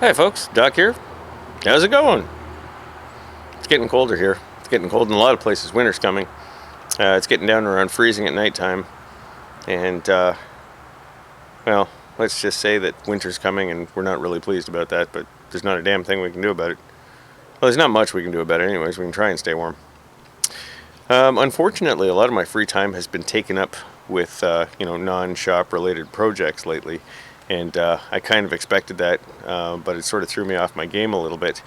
Hi folks, Doc here. How's it going? It's getting colder here. It's getting cold in a lot of places. Winter's coming. It's getting down around freezing at nighttime. And, well, let's just say that winter's coming and we're not really pleased about that, but there's not a damn thing we can do about it. Well, there's not much we can do about it anyways. We can try and stay warm. Unfortunately, a lot of my free time has been taken up with, non-shop related projects lately. And I kind of expected that, but it sort of threw me off my game a little bit.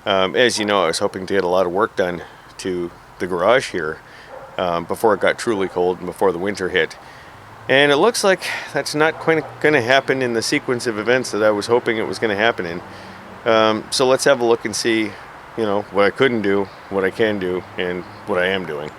As you know, I was hoping to get a lot of work done to the garage here before it got truly cold and before the winter hit. And it looks like that's not quite going to happen in the sequence of events that I was hoping it was going to happen in. So let's have a look and see, what I couldn't do, what I can do, and what I am doing.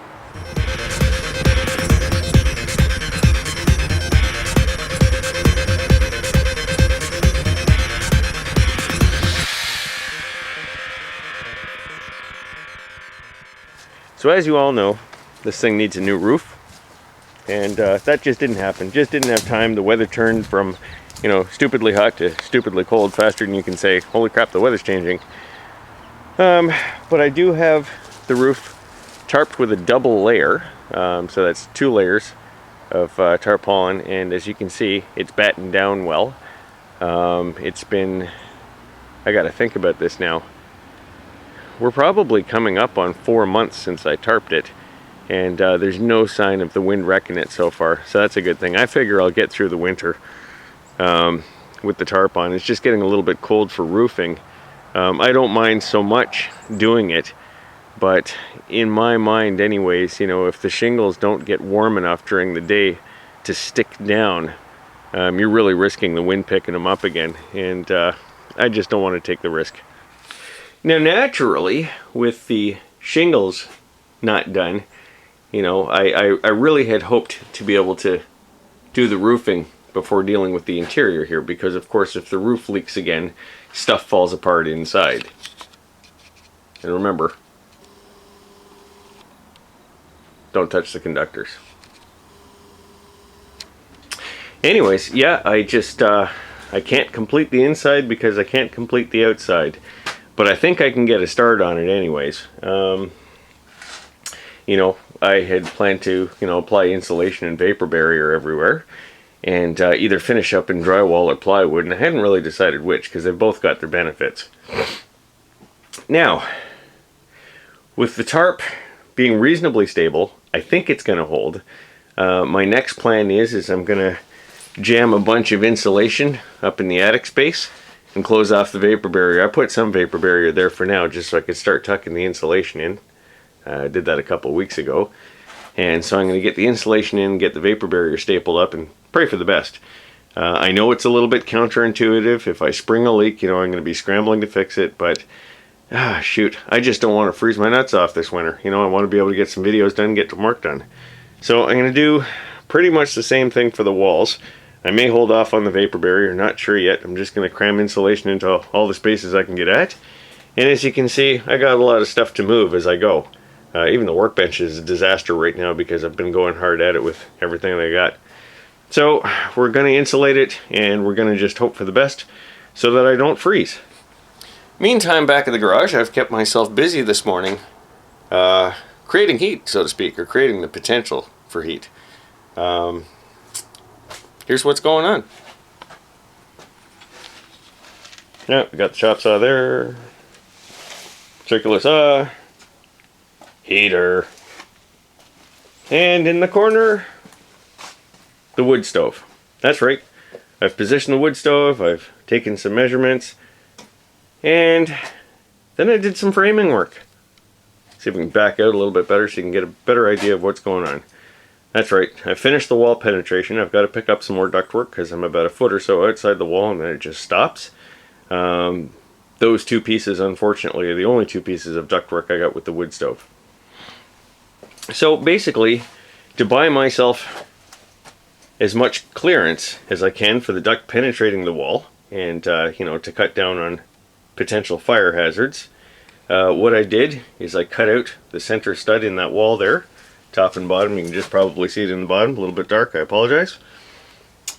So as you all know, this thing needs a new roof, and that just didn't happen. Just didn't have time. The weather turned from, stupidly hot to stupidly cold faster than you can say, holy crap, the weather's changing. But I do have the roof tarped with a double layer, so that's 2 layers of tarpaulin, and as you can see, it's battened down well. It's been, I gotta think about this now. We're probably coming up on 4 months since I tarped it, and there's no sign of the wind wrecking it so far, so that's a good thing. I figure I'll get through the winter with the tarp on. It's just getting a little bit cold for roofing. I don't mind so much doing it, but in my mind anyways, if the shingles don't get warm enough during the day to stick down, you're really risking the wind picking them up again, and I just don't want to take the risk. Now, naturally, with the shingles not done, I really had hoped to be able to do the roofing before dealing with the interior here, because of course if the roof leaks again, stuff falls apart inside. And remember, don't touch the conductors. Anyways, yeah, I can't complete the inside because I can't complete the outside. But I think I can get a start on it anyways. I had planned to, apply insulation and vapor barrier everywhere, and either finish up in drywall or plywood, and I hadn't really decided which, because they've both got their benefits. Now, with the tarp being reasonably stable, I think it's going to hold. My next plan is I'm going to jam a bunch of insulation up in the attic space and close off the vapor barrier. I put some vapor barrier there for now just so I could start tucking the insulation in. I did that a couple weeks ago. And so I'm going to get the insulation in, get the vapor barrier stapled up, and pray for the best. I know it's a little bit counterintuitive. If I spring a leak, I'm going to be scrambling to fix it, but shoot, I just don't want to freeze my nuts off this winter. I want to be able to get some videos done, get some work done. So I'm going to do pretty much the same thing for the walls. I may hold off on the vapor barrier, not sure yet. I'm just going to cram insulation into all the spaces I can get at. And as you can see, I got a lot of stuff to move as I go. Even the workbench is a disaster right now because I've been going hard at it with everything that I got. So we're going to insulate it, and we're going to just hope for the best so that I don't freeze. Meantime, back at the garage, I've kept myself busy this morning creating heat, so to speak, or creating the potential for heat. Here's what's going on. Yeah, we got the chop saw there, circular saw, heater, and in the corner, the wood stove. That's right, I've positioned the wood stove, I've taken some measurements, and then I did some framing work. See if we can back out a little bit better so you can get a better idea of what's going on. That's right, I finished the wall penetration. I've got to pick up some more ductwork because I'm about a foot or so outside the wall and then it just stops. Those 2 pieces, unfortunately, are the only 2 pieces of ductwork I got with the wood stove. So basically, to buy myself as much clearance as I can for the duct penetrating the wall and, to cut down on potential fire hazards, what I did is I cut out the center stud in that wall there. Top and bottom, you can just probably see it in the bottom, a little bit dark, I apologize.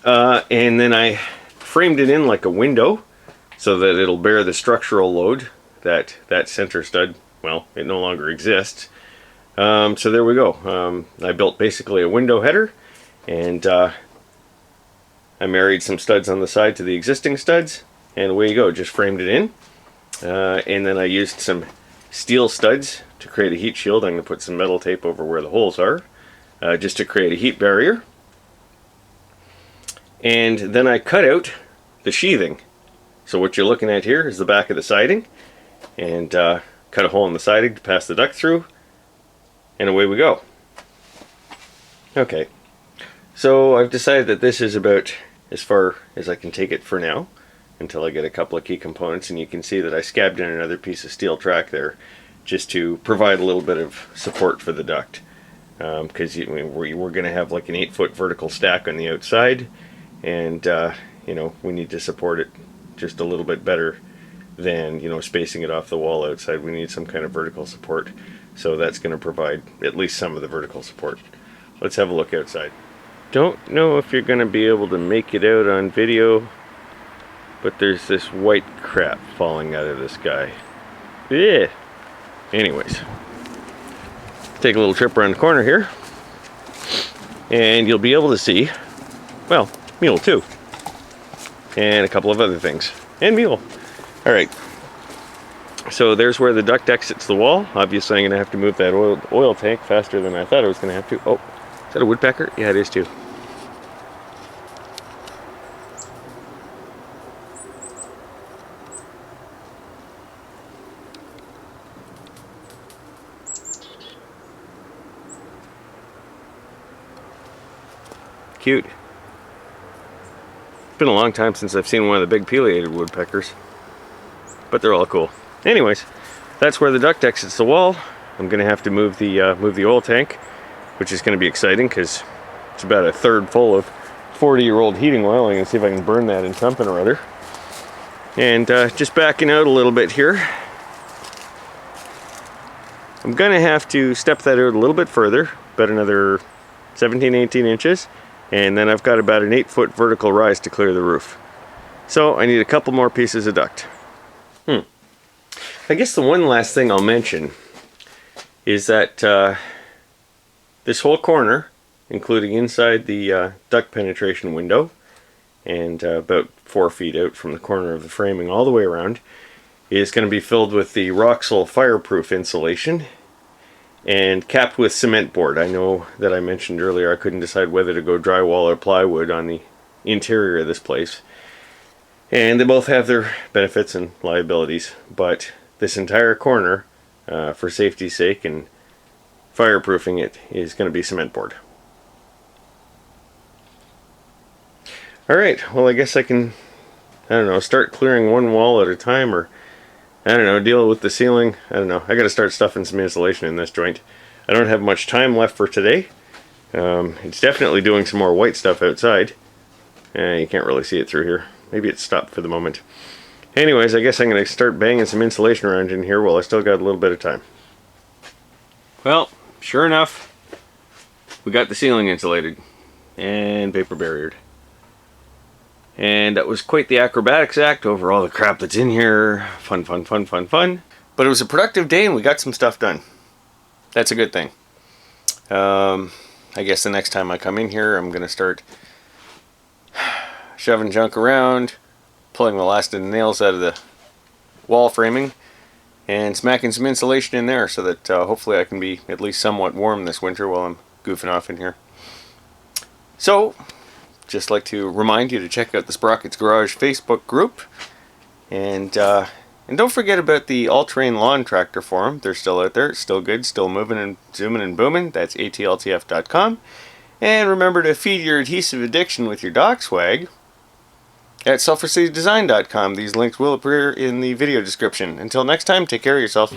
And then I framed it in like a window so that it'll bear the structural load that center stud, well, it no longer exists. So there we go. I built basically a window header, and I married some studs on the side to the existing studs, and away you go, just framed it in. And then I used some steel studs to create a heat shield. I'm going to put some metal tape over where the holes are, just to create a heat barrier. And then I cut out the sheathing. So what you're looking at here is the back of the siding, and cut a hole in the siding to pass the duct through, and away we go. Okay, so I've decided that this is about as far as I can take it for now, until I get a couple of key components, and you can see that I scabbed in another piece of steel track there just to provide a little bit of support for the duct, because we're going to have like an 8-foot vertical stack on the outside, and you know, we need to support it just a little bit better than, you know, spacing it off the wall outside. We need some kind of vertical support, so that's going to provide at least some of the vertical support. Let's have a look outside. Don't know if you're going to be able to make it out on video, but there's this white crap falling out of the sky. Yeah. Anyways, take a little trip around the corner here, and you'll be able to see, well, mule too, and a couple of other things, and mule. All right. So there's where the duct exits the wall. Obviously, I'm going to have to move that oil tank faster than I thought I was going to have to. Oh, is that a woodpecker? Yeah, it is too. Cute. It's been a long time since I've seen one of the big pileated woodpeckers, but they're all cool. Anyways, that's where the duct exits the wall. I'm going to have to move the oil tank, which is going to be exciting because it's about a third full of 40-year-old heating oil. I'm going to see if I can burn that in something or other. And just backing out a little bit here, I'm going to have to step that out a little bit further, about another 17-18 inches. And then I've got about an 8-foot vertical rise to clear the roof. So I need a couple more pieces of duct. I guess the one last thing I'll mention is that this whole corner, including inside the duct penetration window, and about 4 feet out from the corner of the framing all the way around, is going to be filled with the Roxol fireproof insulation and capped with cement board. I know that I mentioned earlier I couldn't decide whether to go drywall or plywood on the interior of this place, and they both have their benefits and liabilities, but this entire corner, for safety's sake and fireproofing it, is going to be cement board. Alright, well, I guess I can, I don't know, start clearing one wall at a time, or I don't know, deal with the ceiling. I don't know. I got to start stuffing some insulation in this joint. I don't have much time left for today. It's definitely doing some more white stuff outside. You can't really see it through here. Maybe it's stopped for the moment. Anyways, I guess I'm going to start banging some insulation around in here while I still got a little bit of time. Well, sure enough, we got the ceiling insulated and vapor barriered. And that was quite the acrobatics act over all the crap that's in here. Fun, fun, fun, fun, fun. But it was a productive day and we got some stuff done. That's a good thing. I guess the next time I come in here, I'm going to start shoving junk around, pulling the last of the nails out of the wall framing, and smacking some insulation in there so that hopefully I can be at least somewhat warm this winter while I'm goofing off in here. So, just like to remind you to check out the Sprocket's Garage Facebook group, and don't forget about the all-terrain lawn tractor forum. They're still out there, still good, still moving and zooming and booming. That's atltf.com. And remember to feed your adhesive addiction with your dock swag at sulphurcitydesign.com. These links will appear in the video description. Until next time, take care of yourself.